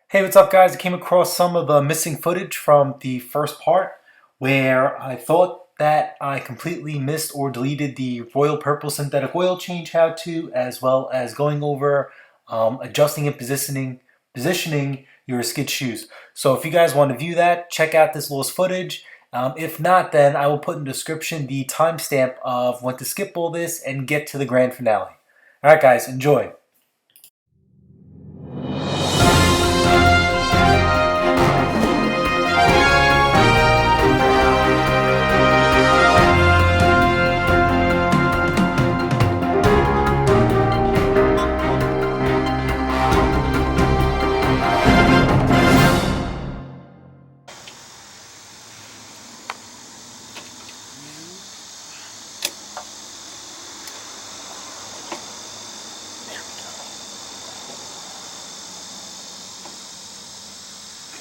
Hey, what's up, guys? I came across some of the missing footage from the first part where I thought that I completely missed or deleted the royal purple synthetic oil change how-to, as well as going over adjusting and positioning your skid shoes. So if you guys want to view that, check out this lost footage. If not, then I will put in the description the timestamp of when to skip all this and get to the grand finale. All right, guys, enjoy.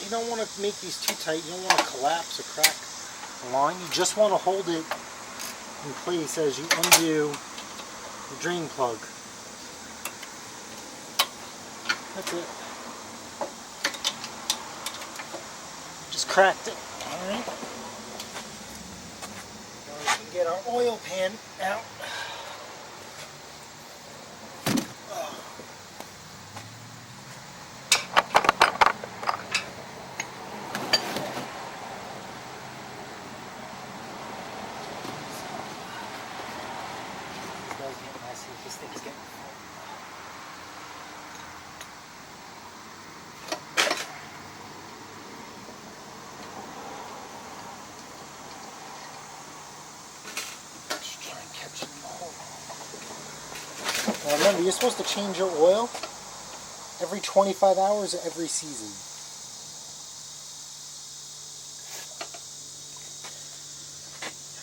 You don't want to make these too tight. You don't want to collapse or crack the line. You just want to hold it in place as you undo the drain plug. That's it. Just cracked it. Alright. Now we can get our oil pan out. This thing's getting full. Just try and catch it. Now remember, you're supposed to change your oil every 25 hours or every season.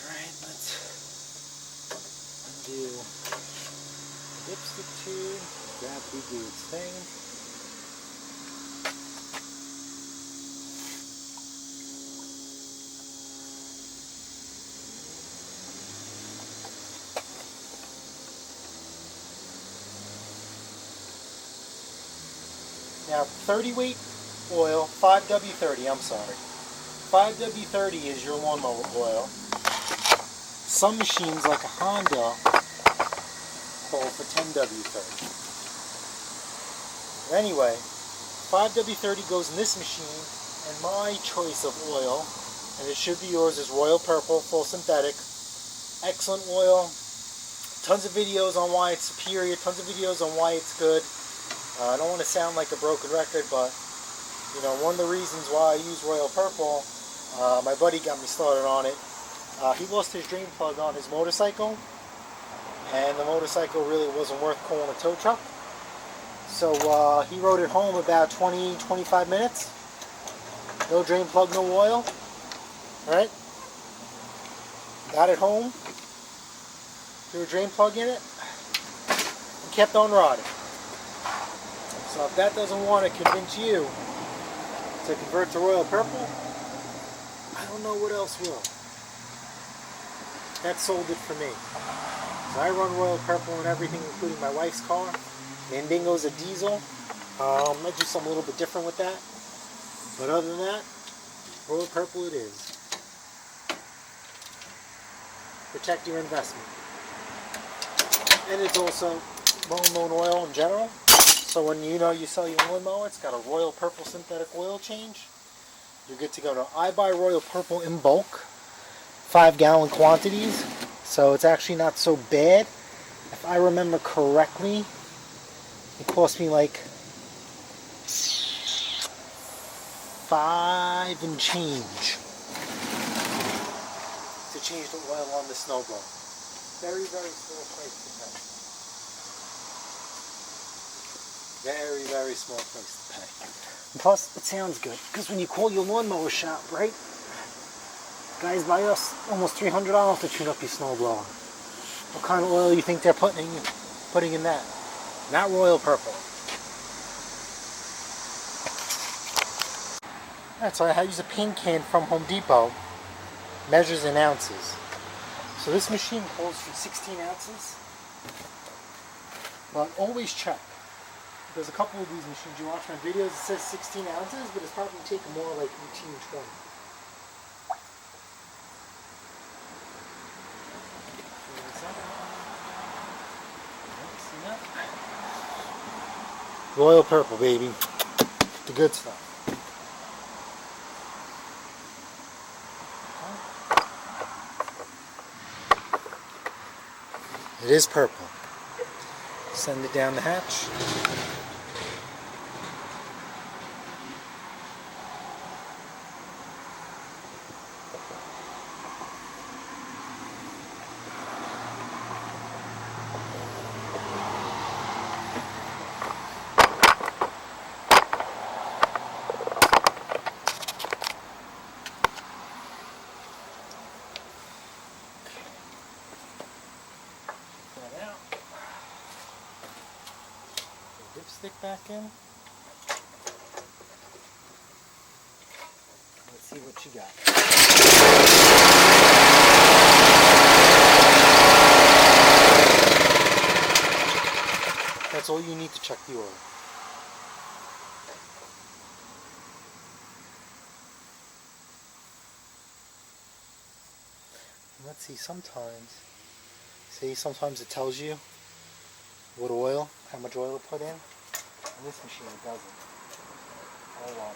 Alright, let's undo dipstick tube, gravity do its thing. Now 30 weight oil, 5W30, I'm sorry. 5W30 is your lawnmower oil. Some machines like a Honda call for 10W30. Anyway, 5W30 goes in this machine, and my choice of oil, and it should be yours, is Royal Purple, full synthetic. Excellent oil. Tons of videos on why it's superior, tons of videos on why it's good. I don't want to sound like a broken record, but you know, one of the reasons why I use Royal Purple, my buddy got me started on it. He lost his drain plug on his motorcycle, and the motorcycle really wasn't worth calling a tow truck. So he rode it home about 20-25 minutes. No drain plug, no oil. Alright? Got it home, threw a drain plug in it, and kept on riding. So if that doesn't want to convince you to convert to Royal Purple, I don't know what else will. That sold it for me. So I run Royal Purple and everything, including my wife's car. Mandingo's a diesel. I do something a little bit different with that. But other than that, Royal Purple it is. Protect your investment. And it's also lawn oil in general. So when you sell your lawnmower, it's got a Royal Purple synthetic oil change. You're good to go. Now, I buy Royal Purple in bulk, 5-gallon quantities, so it's actually not so bad. If I remember correctly, it cost me like $5 and change to change the oil on the snowblower. Very, very small price to pay. Very, very small price to pay. And plus, it sounds good, because when you call your lawnmower shop, right? Guys buy us almost $300 to tune up your snowblower. What kind of oil do you think they're putting in that? Not Royal Purple. Alright, so I use a paint can from Home Depot. Measures in ounces. So this machine holds for 16 ounces. But always check. There's a couple of these machines you watch my videos, it says 16 ounces, but it's probably taking more like 18, 20. Royal purple, baby. The good stuff. It is purple. Send it down the hatch. Dipstick back in. Let's see what you got. That's all you need to check the oil. Let's see, sometimes it tells you what oil, how much oil to put in. And this machine it doesn't. Hold on.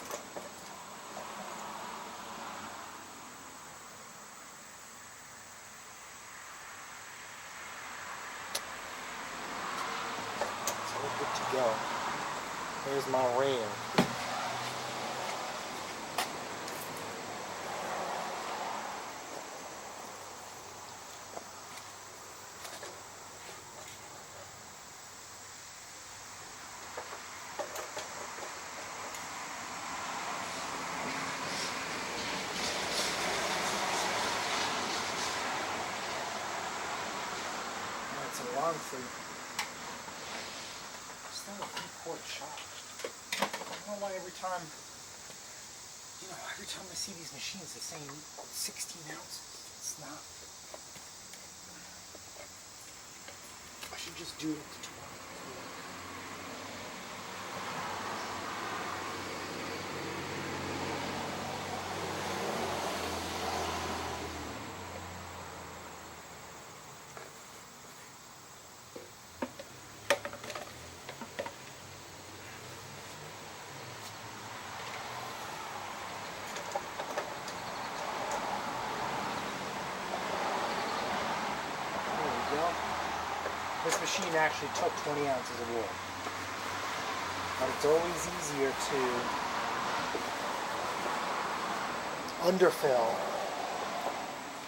So we're good to go. Here's my rail. Honestly, it's not a 3-quart shot. I don't know why every time I see these machines, they're saying 16 ounces. It's not. I should just do it to 20. This machine actually took 20 ounces of oil. But it's always easier to underfill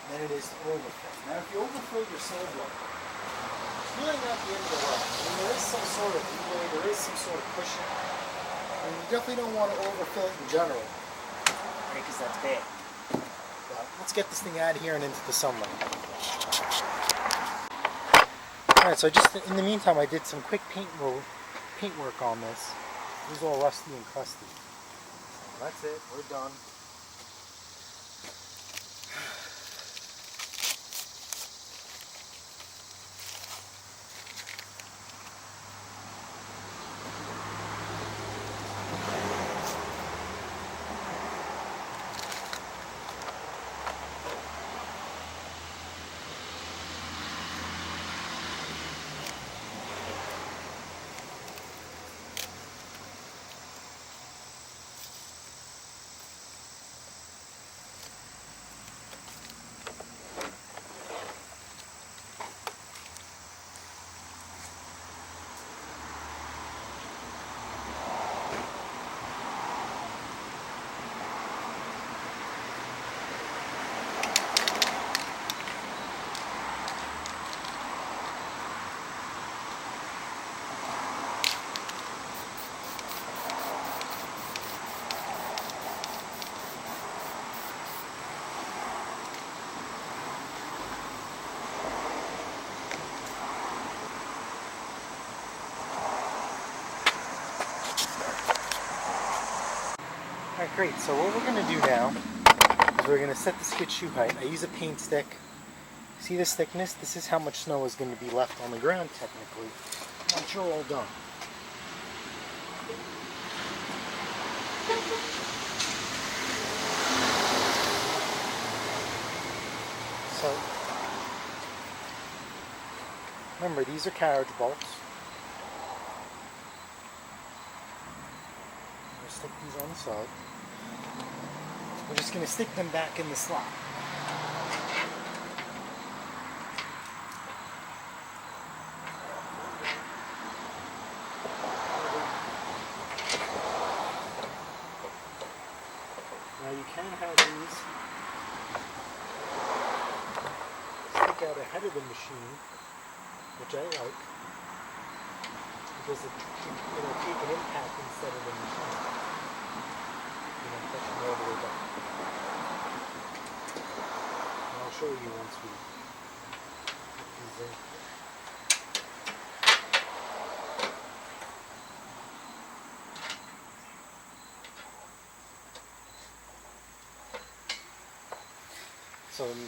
than it is to overfill. Now if you overfill your snowblower, it's really not the end of the world. I mean, there is some sort of leeway, there is some sort of cushion. And you definitely don't want to overfill it in general, right, because that's bad. But let's get this thing out of here and into the sunlight. Alright, so in the meantime I did some quick paint work on this. It was all rusty and crusty. So that's it, we're done. Alright, great. So what we're going to do now is we're going to set the skid shoe height. I use a paint stick. See this thickness? This is how much snow is going to be left on the ground technically once you're all done. So, remember, these are carriage bolts. I'm going to stick these on the side. We're just going to stick them back in the slot. Now you can have these stick out ahead of the machine, which I like, because it'll take an impact instead of the machine. Pushing all the way back. And I'll show you once we put these in.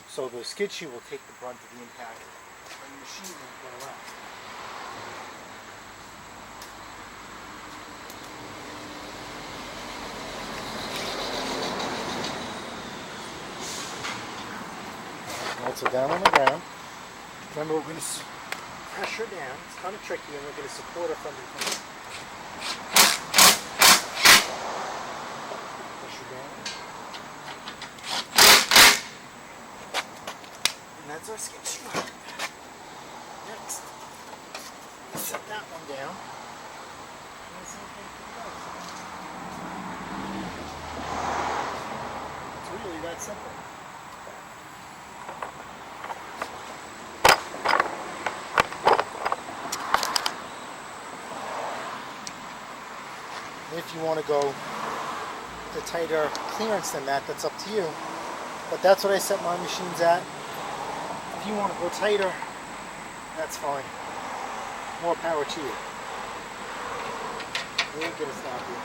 So the skid shoe will take the brunt of the impact, and the machine will go around. So down on the ground. Remember, we're going to pressure down. It's kind of tricky, and we're going to support it from behind. Pressure down. And that's our skid shoe. Next, we'll set that one down. And the same thing for the legs. It's really that simple. If you want to go to tighter clearance than that, that's up to you. But that's what I set my machines at. If you want to go tighter, that's fine. More power to you. We ain't gonna stop you.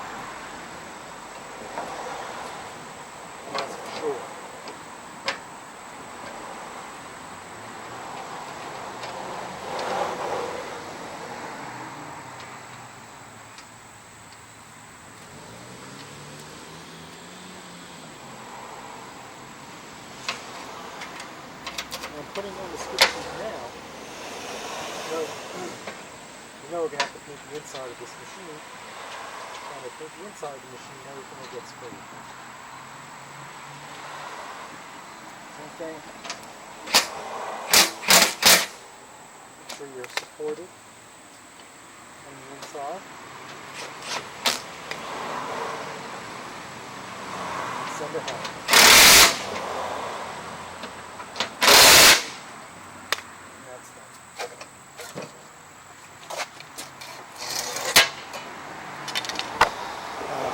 That's for sure. Putting on the skid shoes now, you know we're going to have to paint the inside of this machine. When we paint the inside of the machine, everything will get sprayed. Same thing. Make sure you're supported on the inside. Send it home.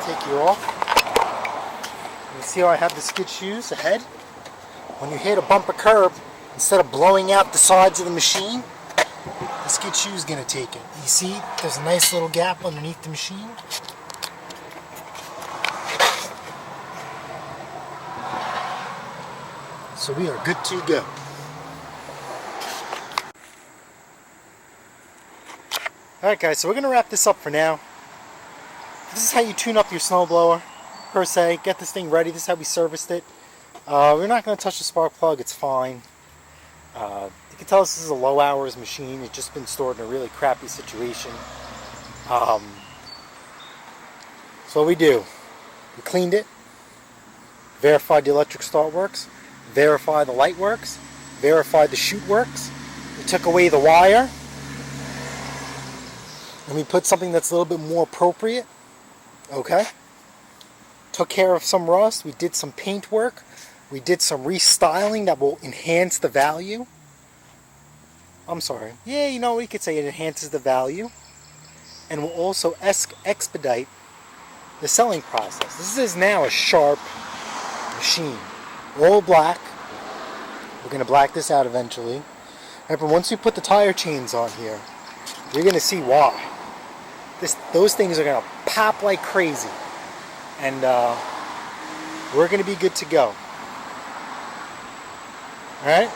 Take you off. You see how I have the skid shoes ahead? When you hit a bumper curb, instead of blowing out the sides of the machine, the skid shoe is going to take it. You see, there's a nice little gap underneath the machine. So we are good to go. Alright guys, so we're going to wrap this up for now. This is how you tune up your snowblower, per se. Get this thing ready. This is how we serviced it. We're not going to touch the spark plug. It's fine. You can tell this is a low hours machine. It's just been stored in a really crappy situation. So what we do, we cleaned it, verified the electric start works, verified the light works, verified the chute works. We took away the wire, and we put something that's a little bit more appropriate. Okay, took care of some rust. We did some paint work. We did some restyling that will enhance the value. I'm sorry. Yeah, you know, we could say it enhances the value. And will also expedite the selling process. This is now a sharp machine. All black. We're going to black this out eventually. Remember, once you put the tire chains on here, you're going to see why. Those things are going to pop like crazy, and we're going to be good to go. Alright,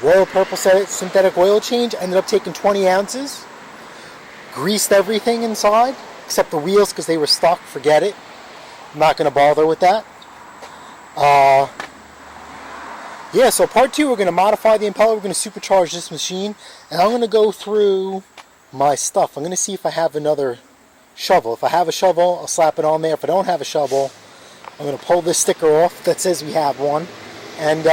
Royal Purple synthetic oil change. Ended up taking 20 ounces, greased everything inside except the wheels because they were stuck. Forget it, I'm not going to bother with that. yeah, so part 2, we're going to modify the impeller. We're going to supercharge this machine. And I'm going to go through my stuff. I'm going to see if I have another shovel. If I have a shovel, I'll slap it on there. If I don't have a shovel, I'm going to pull this sticker off that says we have one. And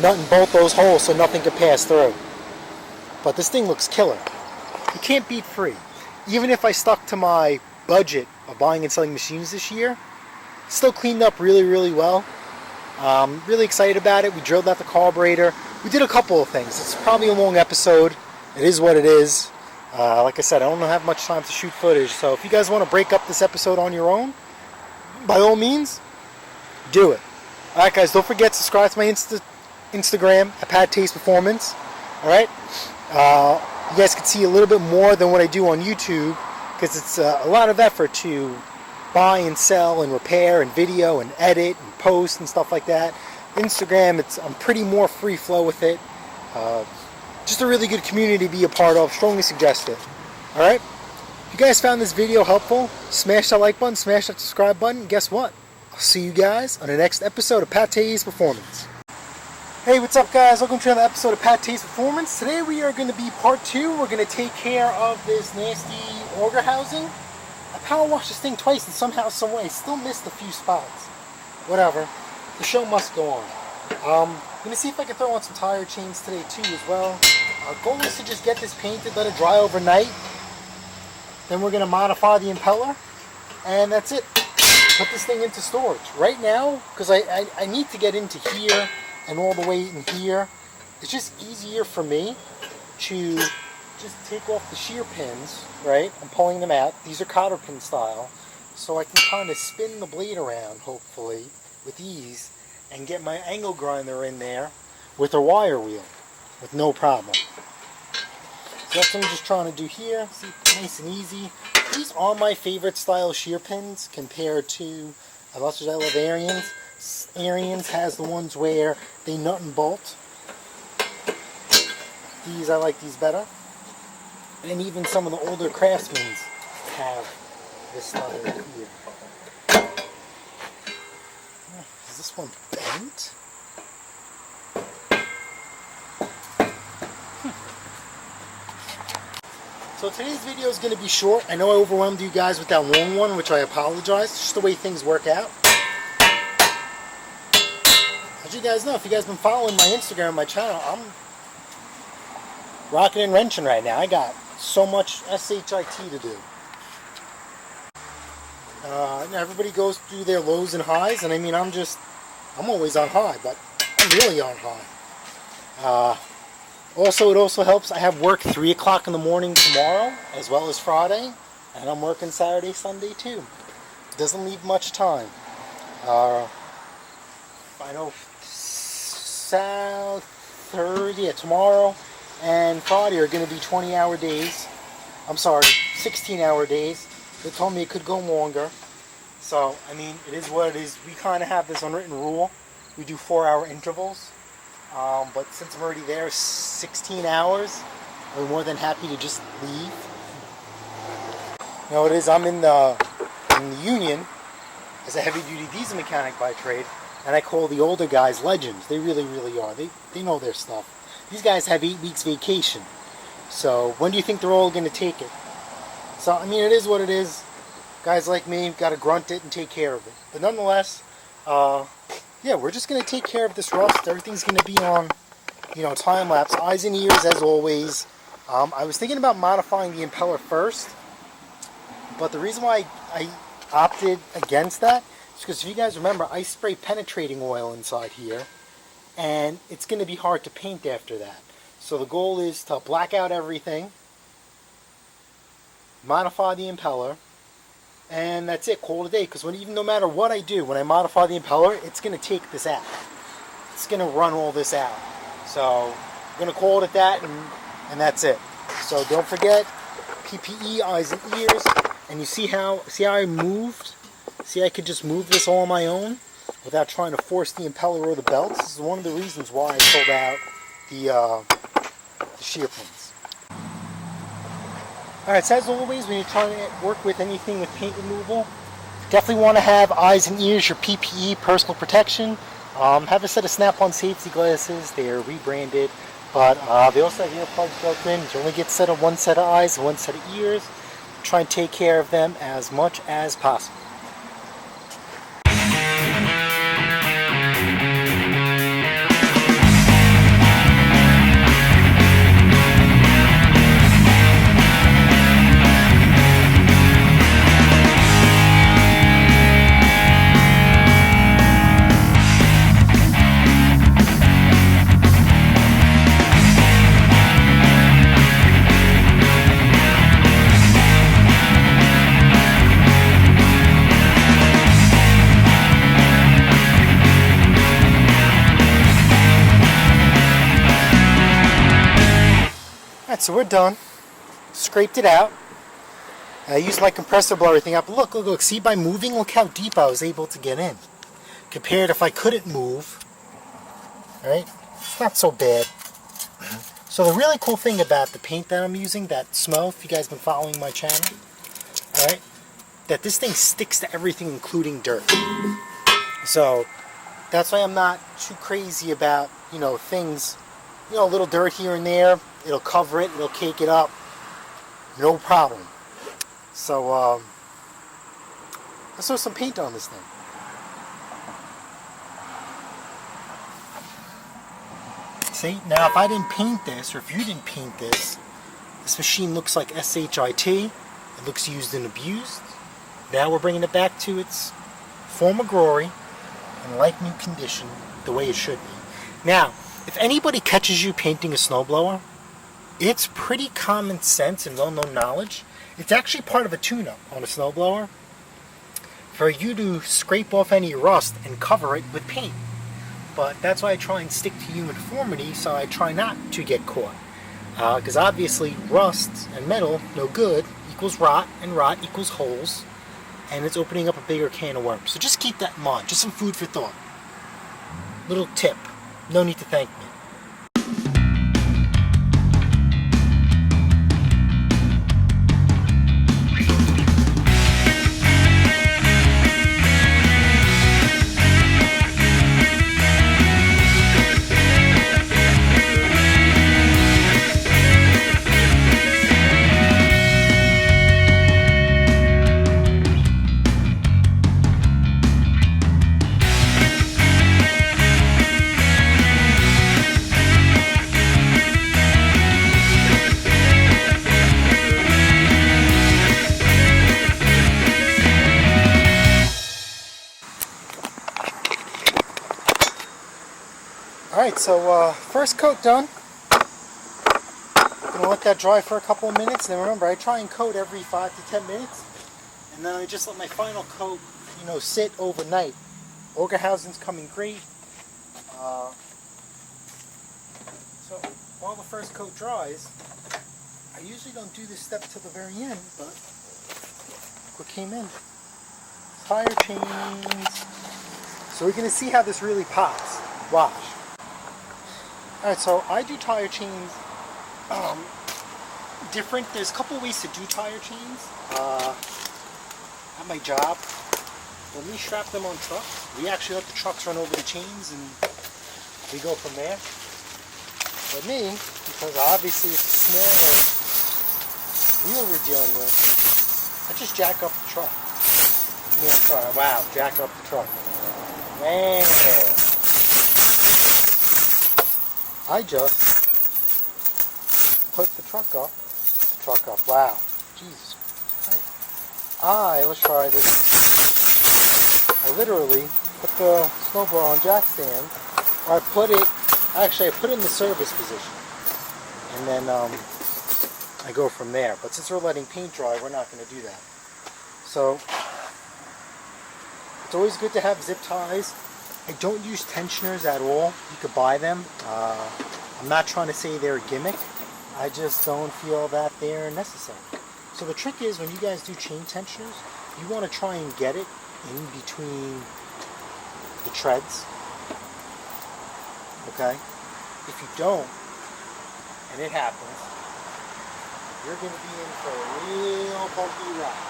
nut and bolt those holes so nothing can pass through. But this thing looks killer. You can't beat free. Even if I stuck to my budget of buying and selling machines this year, it's still cleaned up really, really well. Really excited about it. We drilled out the carburetor. We did a couple of things. It's probably a long episode. It is what it is. Like I said, I don't have much time to shoot footage, so if you guys want to break up this episode on your own, by all means, do it. Alright guys, don't forget to subscribe to my Instagram at PATTAY'S Performance. Alright? You guys can see a little bit more than what I do on YouTube, because it's a lot of effort to buy and sell and repair and video and edit and post and stuff like that. Instagram, I'm pretty more free flow with it. Just a really good community to be a part of. Strongly suggest it. Alright? If you guys found this video helpful, smash that like button, smash that subscribe button, and guess what? I'll see you guys on the next episode of PATTAY'S Performance. Hey, what's up guys? Welcome to another episode of PATTAY'S Performance. Today we are going to be part 2. We're going to take care of this nasty auger housing. I power washed this thing twice and somehow, some way, still missed a few spots. Whatever. The show must go on. I'm going to see if I can throw on some tire chains today too as well. Our goal is to just get this painted, let it dry overnight. Then we're going to modify the impeller. And that's it. Put this thing into storage. Right now, because I need to get into here and all the way in here, it's just easier for me to just take off the shear pins, right? I'm pulling them out. These are cotter pin style. So I can kind of spin the blade around, hopefully, with ease, and get my angle grinder in there with a wire wheel with no problem. So that's what I'm just trying to do here. See, nice and easy. These are my favorite style shear pins compared to, as much as I love Arians. Arians has the ones where they nut and bolt. These, I like these better. And even some of the older Craftsmans have this style here. Is this one bent? So today's video is going to be short. I know I overwhelmed you guys with that long one, which I apologize. It's just the way things work out. As you guys know, if you guys have been following my Instagram and my channel, I'm rocking and wrenching right now. I got so much SHIT to do. Everybody goes through their lows and highs, and I mean, I'm always on high, but I'm really on high. Also, it also helps, I have work 3 o'clock in the morning tomorrow, as well as Friday, and I'm working Saturday, Sunday too. It doesn't leave much time. I know Thursday, tomorrow and Friday are going to be 20-hour days. I'm sorry, 16-hour days. They told me it could go longer. So, I mean, it is what it is. We kind of have this unwritten rule. We do 4-hour intervals. But since I'm already there 16 hours, I'm more than happy to just leave. You know, it is, I'm in the union as a heavy-duty diesel mechanic by trade, and I call the older guys legends. They really, really are. They know their stuff. These guys have 8 weeks vacation. So when do you think they're all going to take it? So, I mean, it is what it is. Guys like me got to grunt it and take care of it. But nonetheless, yeah, we're just going to take care of this rust. Everything's going to be on, time-lapse. Eyes and ears, as always. I was thinking about modifying the impeller first. But the reason why I opted against that is because if you guys remember, I spray penetrating oil inside here. And it's going to be hard to paint after that. So the goal is to black out everything. Modify the impeller. And that's it, call it a day, because even no matter what I do, when I modify the impeller, it's going to take this out. It's going to run all this out. So, I'm going to call it at that, and that's it. So, don't forget, PPE, eyes and ears, and you see how I moved? See, I could just move this all on my own without trying to force the impeller or the belts. This is one of the reasons why I pulled out the shear pins. Alright, so as always, when you're trying to work with anything with paint removal, definitely want to have eyes and ears, your PPE, personal protection, Have a set of Snap-on safety glasses. They are rebranded, but they also have earplugs built in. You only get one set of eyes, one set of ears. Try and take care of them as much as possible. So we're done. Scraped it out. I used my compressor to blow everything out. But look, see, by moving, look how deep I was able to get in. Compared if I couldn't move. Right? It's not so bad. So the really cool thing about the paint that I'm using, that Smo, if you guys have been following my channel, alright, that this thing sticks to everything including dirt. So that's why I'm not too crazy about, things, a little dirt here and there. It'll cover it, it'll cake it up, no problem. So, let's throw some paint on this thing. See, now if I didn't paint this, or if you didn't paint this, this machine looks like SHIT. It looks used and abused. Now we're bringing it back to its former glory and like new condition, the way it should be. Now, if anybody catches you painting a snowblower, it's pretty common sense and well-known knowledge. It's actually part of a tune-up on a snowblower for you to scrape off any rust and cover it with paint. But that's why I try and stick to uniformity, so I try not to get caught. Because obviously rust and metal, no good, equals rot, and rot equals holes, and it's opening up a bigger can of worms. So just keep that in mind. Just some food for thought. Little tip. No need to thank me. Alright, so first coat done. Gonna let that dry for a couple of minutes. And remember, I try and coat every 5 to 10 minutes. And then I just let my final coat, sit overnight. Auger housing's coming great. So while the first coat dries, I usually don't do this step till the very end, but look what came in. Tire chains. So we're gonna see how this really pops. Watch. Alright, so I do tire chains different. There's a couple ways to do tire chains at my job. When we strap them on trucks, we actually let the trucks run over the chains and we go from there. But me, because obviously it's a smaller wheel we're dealing with, I just jack up the truck. Jack up the truck. Man. I just put the truck up. Wow. Jesus Christ. Let's try this. I literally put the snowblower on jack stand. Or I put it in the service position. And then I go from there. But since we're letting paint dry, we're not going to do that. So, it's always good to have zip ties. I don't use tensioners at all. You could buy them. I'm not trying to say they're a gimmick. I just don't feel that they're necessary. So the trick is, when you guys do chain tensioners, you want to try and get it in between the treads. Okay? If you don't, and it happens, you're going to be in for a real bumpy ride.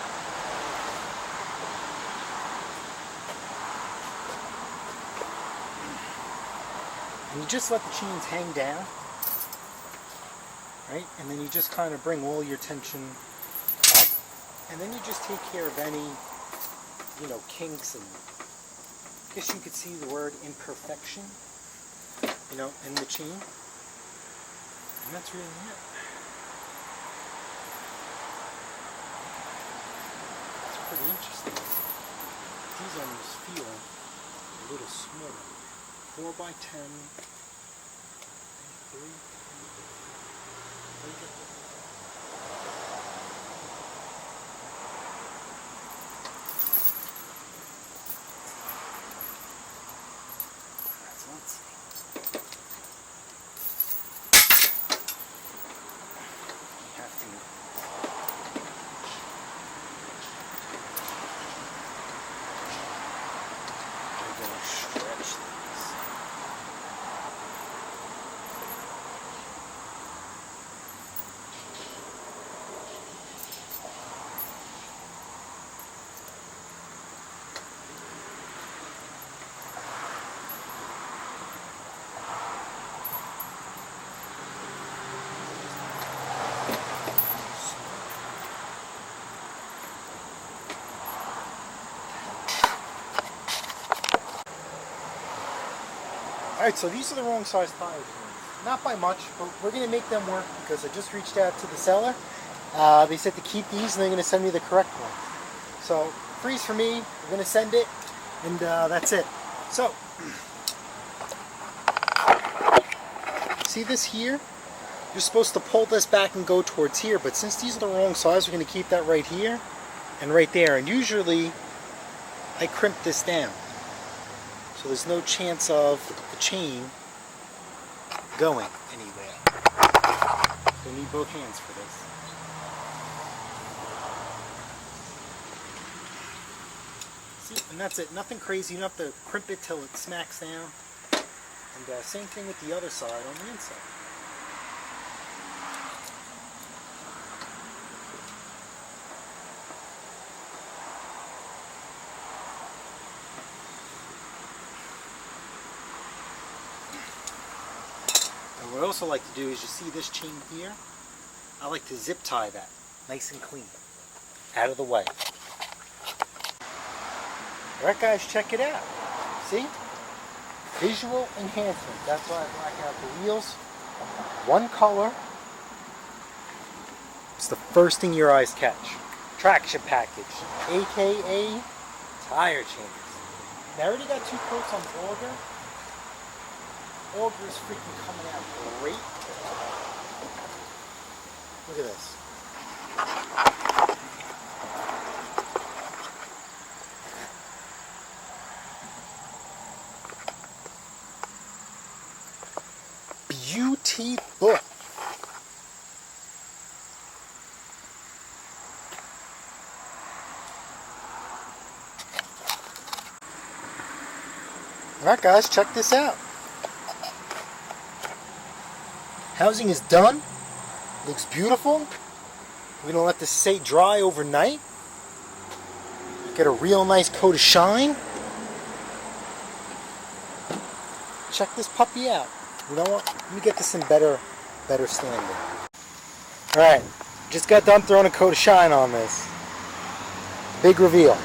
And you just let the chains hang down, right? And then you just kind of bring all your tension up. And then you just take care of any, you know, kinks and, I guess you could see the word imperfection, you know, in the chain. And that's really it. It's pretty interesting. These almost feel a little smaller. 4x10. 3. Let's see. You have to stretch these. Alright, so these are the wrong size tires. Not by much, but we're going to make them work because I just reached out to the seller. They said to keep these and they're going to send me the correct one. So, freeze for me, we're going to send it, and that's it. So, see this here? You're supposed to pull this back and go towards here, but since these are the wrong size, we're going to keep that right here and right there. And usually, I crimp this down. So there's no chance of the chain going anywhere. So you need both hands for this. See, and that's it. Nothing crazy. You don't have to crimp it till it smacks down. And same thing with the other side on the inside. What I also like to do is, you see this chain here? I like to zip tie that nice and clean, out of the way. Alright guys, check it out. See? Visual enhancement. That's why I black out the wheels. One color. It's the first thing your eyes catch. Traction package, aka tire changes. Now I already got 2 coats on auger. Auger is freaking coming out great. Look at this. Beautiful. Alright guys, check this out. Housing is done. Looks beautiful. We're going to let this stay dry overnight. Get a real nice coat of shine. Check this puppy out. You know what? Let me get this in better standing. Alright, just got done throwing a coat of shine on this. Big reveal.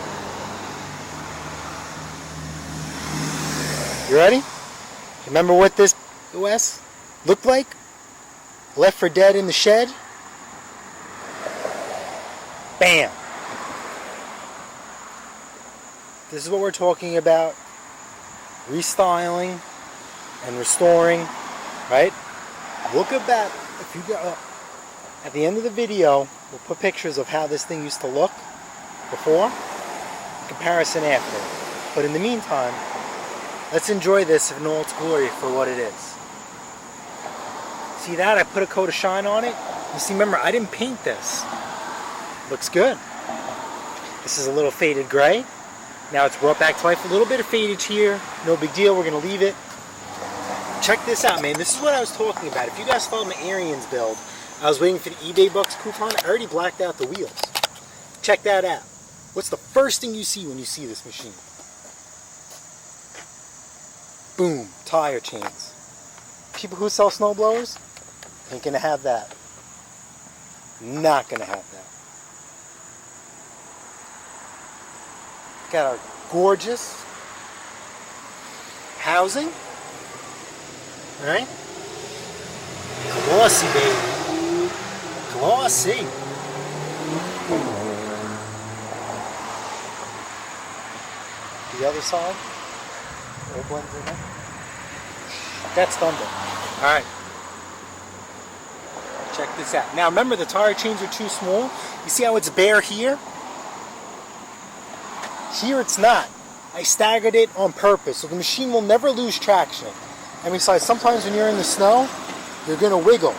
You ready? Remember what this OS looked like? Left for Dead in the shed? Bam! This is what we're talking about. Restyling and restoring, right? Look at that. If you go at the end of the video, we'll put pictures of how this thing used to look before, comparison after. But in the meantime, let's enjoy this in all its glory for what it is. See that? I put a coat of shine on it. You see, remember, I didn't paint this. Looks good. This is a little faded gray. Now it's brought back to life. A little bit of fadage here. No big deal. We're going to leave it. Check this out, man. This is what I was talking about. If you guys followed my Arians build, I was waiting for the eBay Bucks coupon. I already blacked out the wheels. Check that out. What's the first thing you see when you see this machine? Boom. Tire chains. people who sell snowblowers ain't gonna have that. Not gonna have that. Got our gorgeous housing. Alright? Glossy, baby. Glossy. The other side. It blends in there. That's thunder. Alright. Check this out. Now remember, the tire chains are too small. You see how it's bare here? Here it's not. I staggered it on purpose, so the machine will never lose traction. And besides, sometimes when you're in the snow, you're going to wiggle,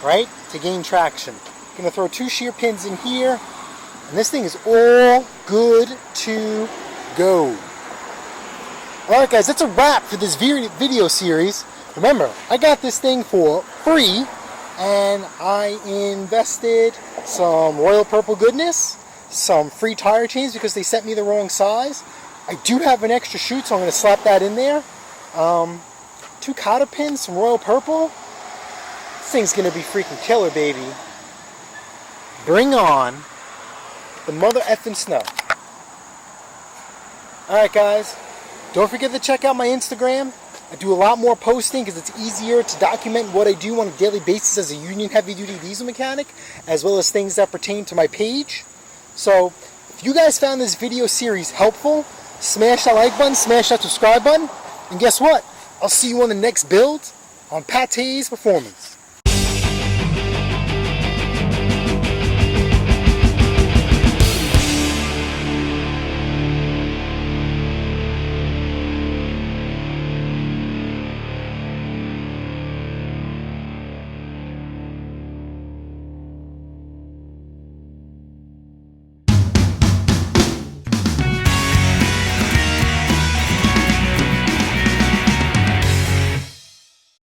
right, to gain traction. I'm going to throw 2 shear pins in here, and this thing is all good to go. Alright guys, that's a wrap for this video series. Remember, I got this thing for free, and I invested some royal purple goodness, some free tire chains because they sent me the wrong size. I do have an extra chute, so I'm going to slap that in there. 2 cotter pins, some royal purple. This thing's going to be freaking killer, baby. Bring on the mother effing snow. Alright guys, don't forget to check out my Instagram. I do a lot more posting because it's easier to document what I do on a daily basis as a union heavy-duty diesel mechanic, as well as things that pertain to my page. So, if you guys found this video series helpful, smash that like button, smash that subscribe button, and guess what? I'll see you on the next build on PATTAY'S Performance.